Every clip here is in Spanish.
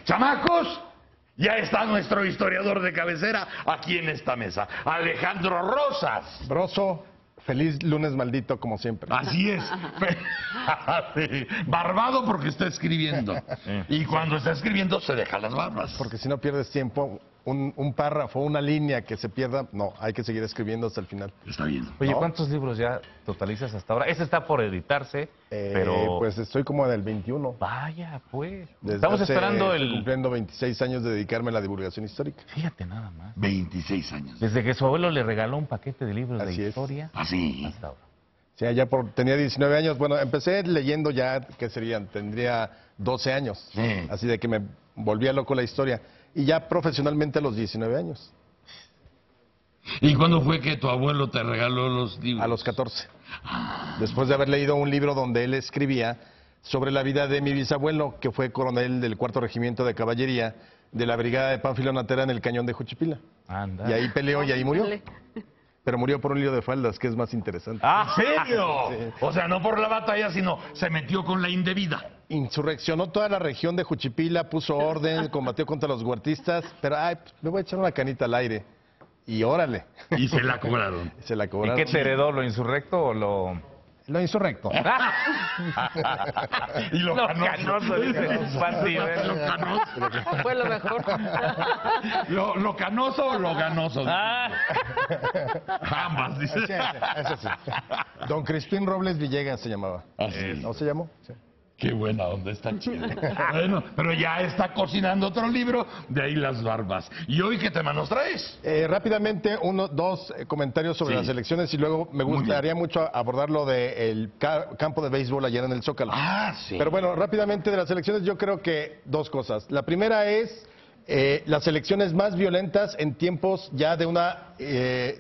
chamacos, ya está nuestro historiador de cabecera aquí en esta mesa, Alejandro Rosas. Broso, feliz lunes maldito como siempre. Así es. Sí. Barbado porque está escribiendo. Y cuando está escribiendo se deja las barbas. Porque si no pierdes tiempo, un párrafo, una línea que se pierda, no, hay que seguir escribiendo hasta el final. Está bien. Oye, ¿No? ¿cuántos libros ya totalizas hasta ahora? Ese está por editarse, pero... Pues estoy como en el 21. Vaya, pues. Desde Estamos esperando estoy el... cumpliendo 26 años de dedicarme a la divulgación histórica. Fíjate nada más. 26 años. Desde que su abuelo le regaló un paquete de libros Así de es. historia Así. hasta ahora. Sí, tenía 19 años. Bueno, empecé leyendo ya, ¿qué serían? Tendría 12 años. Sí. Así de que me volvía loco la historia. Y ya profesionalmente a los 19 años. ¿Y cuándo fue que tu abuelo te regaló los libros? A los 14. Después de haber leído un libro donde él escribía sobre la vida de mi bisabuelo, que fue coronel del 4º Regimiento de Caballería de la Brigada de Pánfilo Natera en el Cañón de Juchipila. Anda. Y ahí peleó y ahí murió. Pero murió por un lío de faldas, que es más interesante. ¿En serio? Sí. O sea, no por la batalla, sino se metió con la indebida. Insurreccionó toda la región de Juchipila, puso orden, combatió contra los huertistas, pero ay, me voy a echar una canita al aire. Y órale. Y se la cobraron. Se la ¿Y cobraron. qué te heredó? ¿Lo insurrecto o lo...? Lo insurrecto. Y lo canoso, dice, Pati, Lo canoso. Fue lo mejor. ¿Lo canoso o lo ganoso? Ambas, dice. Sí, eso sí. Don Crispín Robles Villegas se llamaba. Así es. ¿No se llamó? Sí. Qué buena onda, está chido. Bueno, pero ya está cocinando otro libro, de ahí las barbas. ¿Y hoy qué tema nos traes? Rápidamente, dos comentarios sobre Sí. las elecciones y luego me Muy gustaría mucho abordar lo del campo de béisbol ayer en el Zócalo. Sí. Pero bueno, rápidamente de las elecciones yo creo que dos cosas. La primera es las elecciones más violentas en tiempos ya de una,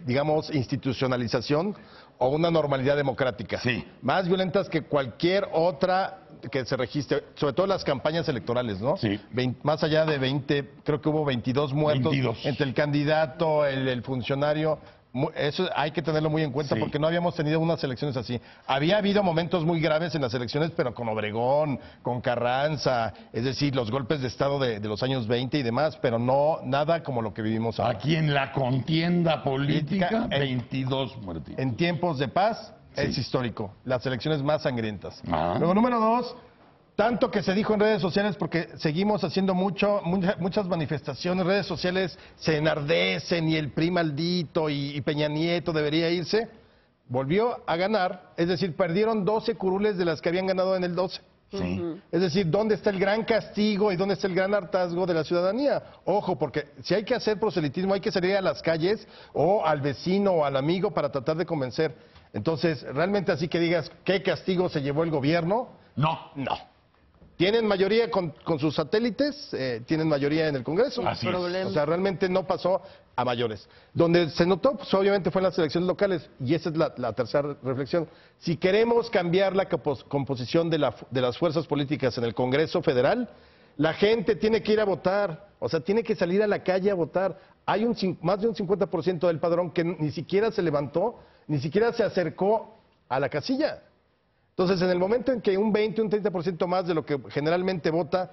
digamos, institucionalización o una normalidad democrática. Sí. Más violentas que cualquier otra que se registre, sobre todo las campañas electorales, ¿no? Sí. Más allá de 20, creo que hubo 22 muertos 22. entre el candidato, el funcionario. Eso hay que tenerlo muy en cuenta Sí. porque no habíamos tenido unas elecciones así. Había habido momentos muy graves en las elecciones, pero con Obregón, con Carranza, es decir, los golpes de Estado de los años 20 y demás, pero no nada como lo que vivimos ahora. Aquí en la contienda política, Política, 22 muertitos. En tiempos de paz Sí. es histórico, las elecciones más sangrientas. Ah. Luego, número dos, tanto que se dijo en redes sociales, porque seguimos haciendo muchas manifestaciones, redes sociales se enardecen y el PRI maldito y Peña Nieto debería irse, volvió a ganar, es decir, perdieron 12 curules de las que habían ganado en el 12. Sí. Es decir, ¿dónde está el gran castigo y dónde está el gran hartazgo de la ciudadanía? Ojo, porque si hay que hacer proselitismo, hay que salir a las calles o al vecino o al amigo para tratar de convencer. Entonces, realmente así que digas, ¿qué castigo se llevó el gobierno? No. No. Tienen mayoría con sus satélites, tienen mayoría en el Congreso. Así es. O sea, realmente no pasó a mayores. Donde se notó, pues obviamente fue en las elecciones locales, y esa es la tercera reflexión. Si queremos cambiar la composición de las fuerzas políticas en el Congreso Federal, la gente tiene que ir a votar, o sea, tiene que salir a la calle a votar. Hay más de un 50% del padrón que ni siquiera se levantó, ni siquiera se acercó a la casilla. Entonces, en el momento en que un 20, un 30% más de lo que generalmente vota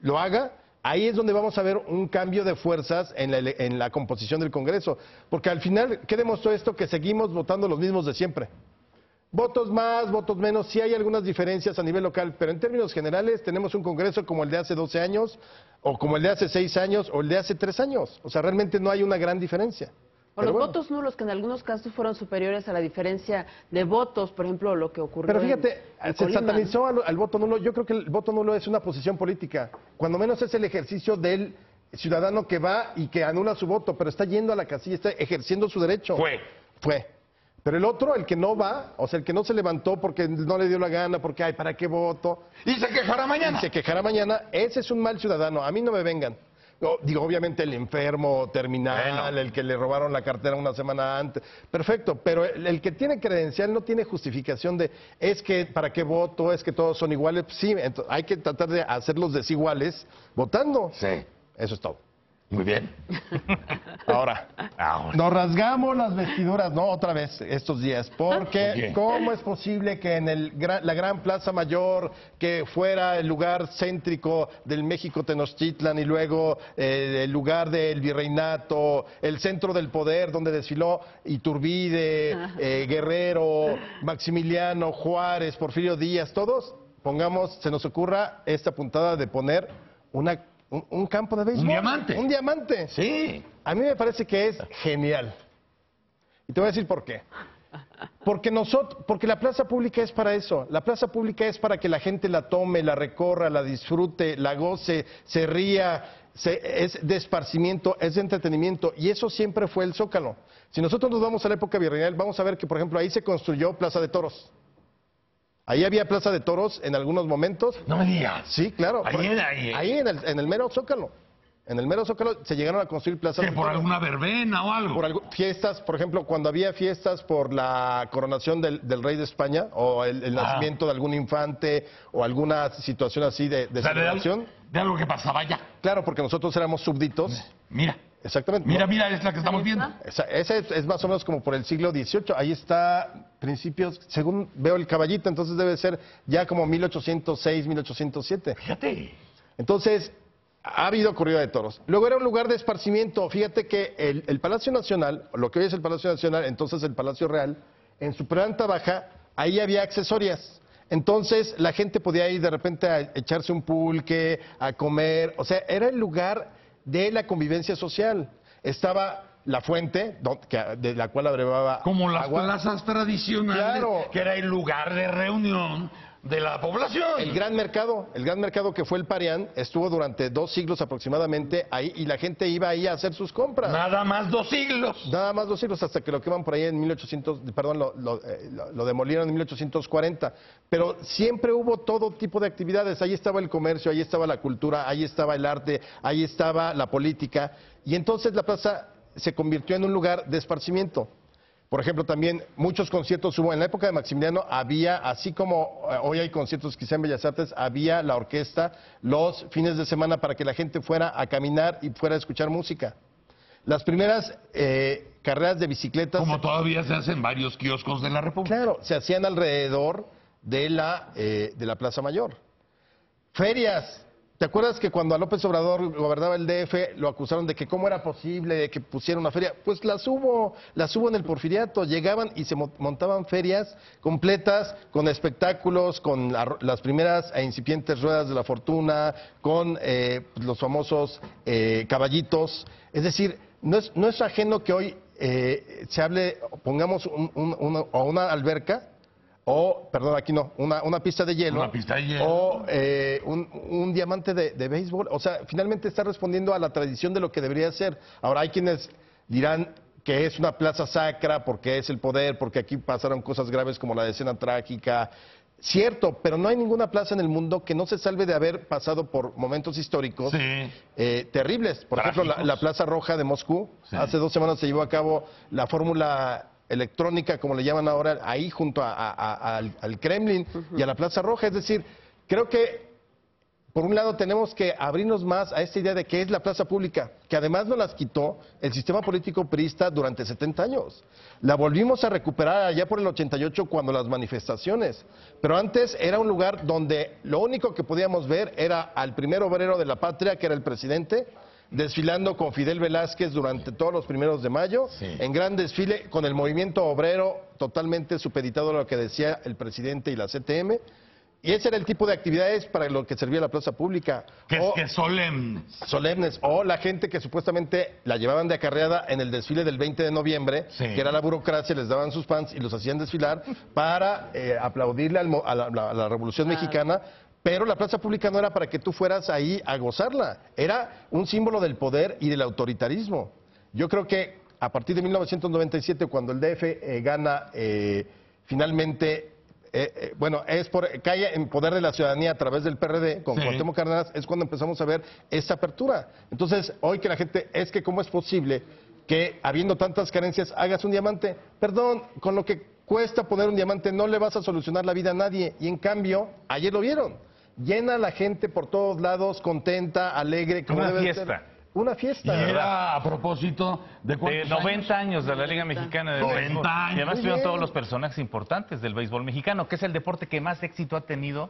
lo haga, ahí es donde vamos a ver un cambio de fuerzas en la composición del Congreso. Porque al final, ¿qué demostró esto? Que seguimos votando los mismos de siempre. Votos más, votos menos, sí hay algunas diferencias a nivel local, pero en términos generales tenemos un Congreso como el de hace 12 años, o como el de hace 6 años, o el de hace 3 años. O sea, realmente no hay una gran diferencia. O Pero los bueno. votos nulos, que en algunos casos fueron superiores a la diferencia de votos, por ejemplo, lo que ocurrió Pero fíjate, en se Colima, satanizó al voto nulo. Yo creo que el voto nulo es una posición política. Cuando menos es el ejercicio del ciudadano que va y que anula su voto, pero está yendo a la casilla, está ejerciendo su derecho. Fue. Pero el otro, el que no va, o sea, el que no se levantó porque no le dio la gana, porque, ay, ¿para qué voto? Y se quejará mañana. Y se quejará mañana, ese es un mal ciudadano. A mí no me vengan. Digo, obviamente el enfermo terminal, el que le robaron la cartera una semana antes, perfecto, pero el que tiene credencial no tiene justificación de, es que, ¿para qué voto? Es que todos son iguales. Sí, hay que tratar de hacerlos desiguales votando. Sí. Eso es todo. Muy bien. Ahora, nos rasgamos las vestiduras, ¿no? Otra vez estos días, porque ¿Por qué? ¿cómo es posible que en la gran Plaza Mayor, que fuera el lugar céntrico del México Tenochtitlan y luego el lugar del virreinato, el centro del poder donde desfiló Iturbide, Guerrero, Maximiliano, Juárez, Porfirio Díaz, todos pongamos, se nos ocurra esta puntada de poner un campo de béisbol? Un diamante. Un diamante. Sí. A mí me parece que es genial. Y te voy a decir por qué. Porque la plaza pública es para eso. La plaza pública es para que la gente la tome, la recorra, la disfrute, la goce, se ría, es de esparcimiento, es de entretenimiento. Y eso siempre fue el Zócalo. Si nosotros nos vamos a la época virreinal, vamos a ver que, por ejemplo, ahí se construyó Plaza de Toros. Ahí había Plaza de Toros en algunos momentos. No me digas. Sí, claro. Ahí en el mero Zócalo. En el mero Zócalo se llegaron a construir plazas ¿Que de por toros. alguna verbena o algo? Por fiestas, por ejemplo, cuando había fiestas por la coronación del rey de España o el nacimiento de algún infante o alguna situación así de O sea, celebración. de algo que pasaba allá. Claro, porque nosotros éramos súbditos. Mira. Exactamente. Mira, ¿no? mira, es la que estamos viendo. Esa es más o menos como por el siglo XVIII. Ahí está, principios, según veo el caballito, entonces debe ser ya como 1806, 1807. Fíjate. Entonces, ha habido corrida de toros. Luego era un lugar de esparcimiento. Fíjate que el Palacio Nacional, lo que hoy es el Palacio Nacional, entonces el Palacio Real, en su planta baja, ahí había accesorias. Entonces, la gente podía ir de repente a echarse un pulque, a comer. O sea, era el lugar de la convivencia social. Estaba la fuente, de la cual abrevaba Como las agua. plazas tradicionales, Claro. que era el lugar de reunión de la población. El gran mercado que fue el Parián, estuvo durante 2 siglos aproximadamente ahí y la gente iba ahí a hacer sus compras. Nada más 2 siglos. Nada más 2 siglos hasta que lo queman por ahí en 1800, perdón, lo demolieron en 1840. Pero siempre hubo todo tipo de actividades. Ahí estaba el comercio, ahí estaba la cultura, ahí estaba el arte, ahí estaba la política. Y entonces la plaza se convirtió en un lugar de esparcimiento. Por ejemplo, también muchos conciertos hubo. En la época de Maximiliano había, así como hoy hay conciertos quizá en Bellas Artes, había la orquesta los fines de semana para que la gente fuera a caminar y fuera a escuchar música. Las primeras carreras de bicicletas... Como todavía se hacen varios kioscos de la República. Claro, se hacían alrededor de la Plaza Mayor. Ferias. ¿Te acuerdas que cuando a López Obrador gobernaba el DF lo acusaron de que cómo era posible que pusiera una feria? Pues las hubo en el Porfiriato. Llegaban y se montaban ferias completas con espectáculos, con las primeras e incipientes ruedas de la fortuna, con los famosos caballitos. Es decir, no es ajeno que hoy se hable, pongamos una alberca, o, perdón, aquí no, una pista de hielo. Una pista de hielo. O un diamante de béisbol. O sea, finalmente está respondiendo a la tradición de lo que debería ser. Ahora, hay quienes dirán que es una plaza sacra porque es el poder, porque aquí pasaron cosas graves como la decena trágica. Cierto, pero no hay ninguna plaza en el mundo que no se salve de haber pasado por momentos históricos terribles. Por ejemplo, la Plaza Roja de Moscú. Sí. Hace 2 semanas se llevó a cabo la fórmula electrónica, como le llaman ahora, ahí junto al Kremlin y a la Plaza Roja. Es decir, creo que por un lado tenemos que abrirnos más a esta idea de que es la plaza pública, que además nos las quitó el sistema político priista durante 70 años. La volvimos a recuperar allá por el 88 cuando las manifestaciones, pero antes era un lugar donde lo único que podíamos ver era al primer obrero de la patria, que era el presidente, desfilando con Fidel Velázquez durante todos los 1 de mayo, en gran desfile con el movimiento obrero totalmente supeditado a lo que decía el presidente y la CTM. Y ese era el tipo de actividades para lo que servía la plaza pública. Que solemnes. Solemnes. O la gente que supuestamente la llevaban de acarreada en el desfile del 20 de noviembre, que era la burocracia, les daban sus pants y los hacían desfilar para aplaudirle a la Revolución Mexicana. Pero la plaza pública no era para que tú fueras ahí a gozarla. Era un símbolo del poder y del autoritarismo. Yo creo que a partir de 1997, cuando el DF gana finalmente... cae en poder de la ciudadanía a través del PRD con Cuauhtémoc Cárdenas, es cuando empezamos a ver esta apertura. Entonces, hoy que la gente, es que cómo es posible que habiendo tantas carencias hagas un diamante. Perdón, con lo que cuesta poner un diamante no le vas a solucionar la vida a nadie. Y en cambio, ayer lo vieron, llena la gente por todos lados, contenta, alegre, como Una debe fiesta. ser. una fiesta. Y era a propósito de De cuántos 90 años. años de la Liga Mexicana de 90 Béisbol. años. Y además Muy estuvieron bien. todos los personajes importantes del béisbol mexicano, que es el deporte que más éxito ha tenido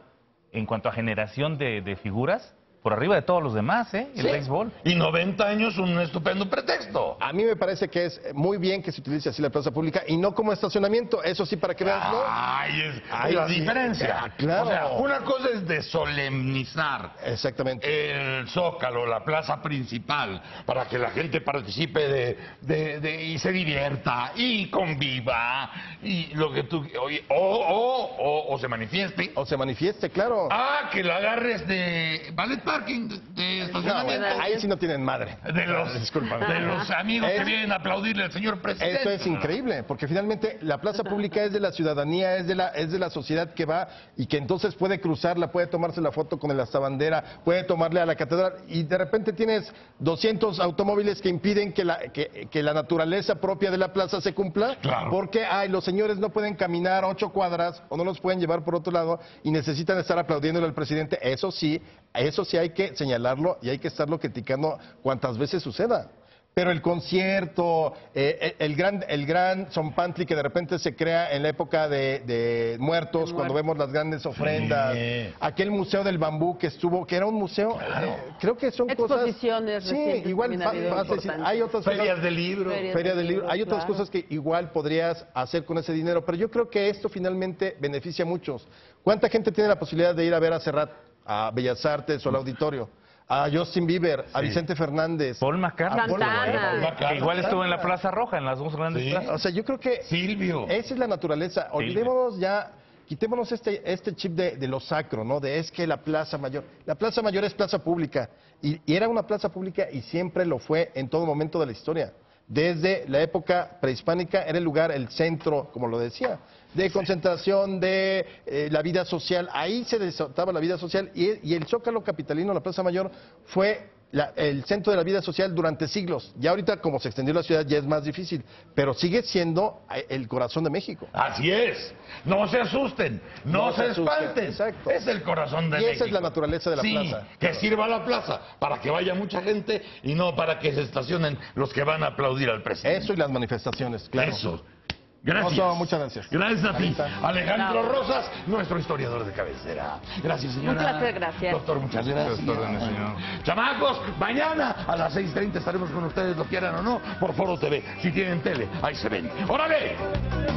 en cuanto a generación de figuras, por arriba de todos los demás, el Sí. béisbol. Y 90 años, un estupendo pretexto. A mí me parece que es muy bien que se utilice así la plaza pública y no como estacionamiento. Eso sí, para que veas, ¿no? Ay, es Ay, la sí. diferencia. Ah, claro. O sea, una cosa es de solemnizar Exactamente. el Zócalo, la plaza principal, para que la gente participe y se divierta y conviva y lo que tú o se manifieste. O se manifieste, claro. Que la agarres de ballet parking, de No, estacionamiento. bueno, ahí sí no tienen madre. De los amigos que Es- vienen a aplaudirle al señor presidente. Eso es increíble, porque finalmente la plaza pública es de la ciudadanía, es de la sociedad que va y que entonces puede cruzarla, puede tomarse la foto con el astabandera, puede tomarle a la catedral y de repente tienes 200 automóviles que impiden que la naturaleza propia de la plaza se cumpla, Claro. porque los señores no pueden caminar 8 cuadras o no los pueden llevar por otro lado y necesitan estar aplaudiéndole al presidente. Eso sí hay que señalarlo y hay que estarlo criticando cuantas veces suceda. Pero el concierto, el gran zompantli que de repente se crea en la época de muertos, cuando vemos las grandes ofrendas, aquel museo del bambú que era un museo, creo que son Exposiciones cosas... Sí, recientes igual también ha habido vas a decir, importantes. hay otras Ferias cosas... de libro. Feria del libro. Hay otras claro. cosas que igual podrías hacer con ese dinero, pero yo creo que esto finalmente beneficia a muchos. ¿Cuánta gente tiene la posibilidad de ir a ver a Serrat, a Bellas Artes o al Auditorio? A Justin Bieber, a Vicente Fernández. Paul McCartney. a Paul Santana. McCartney. Que igual estuvo en la Plaza Roja, en las dos grandes Sí. plazas. O sea, yo creo que Silvio. esa es la naturaleza. Olvidémonos ya, quitémonos este chip de lo sacro, ¿no? De es que la Plaza Mayor. La Plaza Mayor es plaza pública. Y era una plaza pública y siempre lo fue en todo momento de la historia. Desde la época prehispánica era el lugar, el centro, como lo decía, de concentración de la vida social. Ahí se desataba la vida social y el Zócalo capitalino, la Plaza Mayor, fue el centro de la vida social durante siglos. Ya ahorita, como se extendió la ciudad, ya es más difícil, pero sigue siendo el corazón de México. Así es. No se asusten, no se asusten, espanten. exacto. Es el corazón de Y esa México. es la naturaleza de la Sí, plaza. que sirva la plaza para que vaya mucha gente y no para que se estacionen los que van a aplaudir al presidente. Eso y las manifestaciones, claro. Eso. Gracias. Oso, muchas gracias. Gracias a ti, Anita. Alejandro Bravo. Rosas, nuestro historiador de cabecera. Gracias, señora. Un placer, gracias. Doctor, muchas gracias. Sus órdenes, señor. Chamacos, mañana a las 6:30 estaremos con ustedes, lo quieran o no, por Foro TV. Si tienen tele, ahí se ven. ¡Órale!